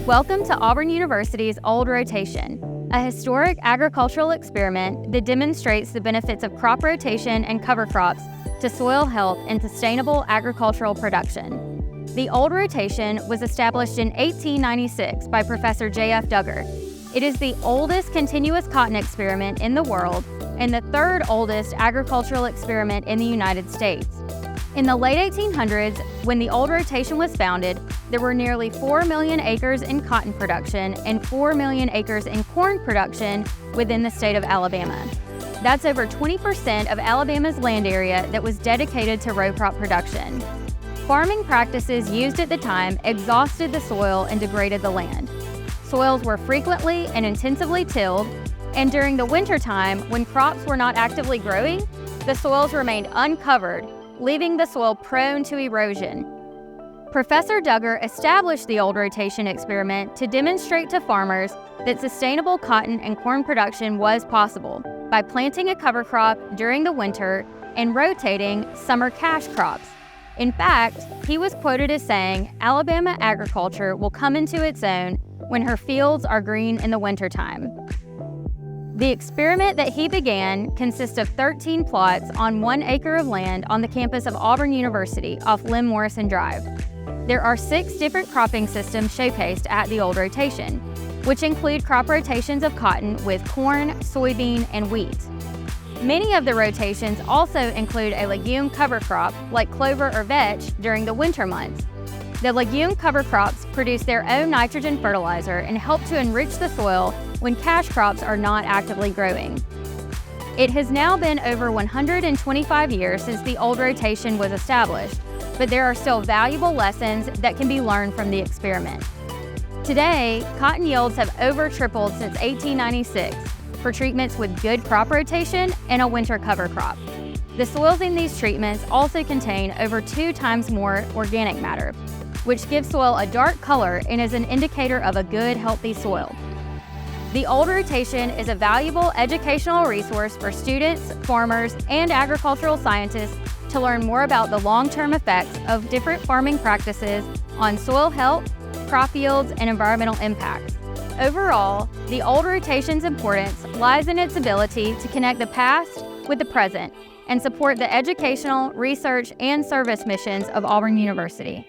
Welcome to Auburn University's Old Rotation, a historic agricultural experiment that demonstrates the benefits of crop rotation and cover crops to soil health and sustainable agricultural production. The Old Rotation was established in 1896 by Professor J.F. Duggar. It is the oldest continuous cotton experiment in the world and the third oldest agricultural experiment in the United States. In the late 1800s, when the Old Rotation was founded, there were nearly 4 million acres in cotton production and 4 million acres in corn production within the state of Alabama. That's over 20% of Alabama's land area that was dedicated to row crop production. Farming practices used at the time exhausted the soil and degraded the land. Soils were frequently and intensively tilled, and during the wintertime, when crops were not actively growing, the soils remained uncovered, leaving the soil prone to erosion. Professor Duggar established the Old Rotation experiment to demonstrate to farmers that sustainable cotton and corn production was possible by planting a cover crop during the winter and rotating summer cash crops. In fact, he was quoted as saying, "Alabama agriculture will come into its own when her fields are green in the wintertime." The experiment that he began consists of 13 plots on 1 acre of land on the campus of Auburn University off Lem Morrison Drive. There are 6 different cropping systems showcased at the Old Rotation, which include crop rotations of cotton with corn, soybean, and wheat. Many of the rotations also include a legume cover crop like clover or vetch during the winter months. The legume cover crops produce their own nitrogen fertilizer and help to enrich the soil when cash crops are not actively growing. It has now been over 125 years since the Old Rotation was established, but there are still valuable lessons that can be learned from the experiment. Today, cotton yields have over tripled since 1896 for treatments with good crop rotation and a winter cover crop. The soils in these treatments also contain over 2 times more organic matter, which gives soil a dark color and is an indicator of a good, healthy soil. The Old Rotation is a valuable educational resource for students, farmers, and agricultural scientists to learn more about the long-term effects of different farming practices on soil health, crop yields, and environmental impacts. Overall, the Old Rotation's importance lies in its ability to connect the past with the present and support the educational, research, and service missions of Auburn University.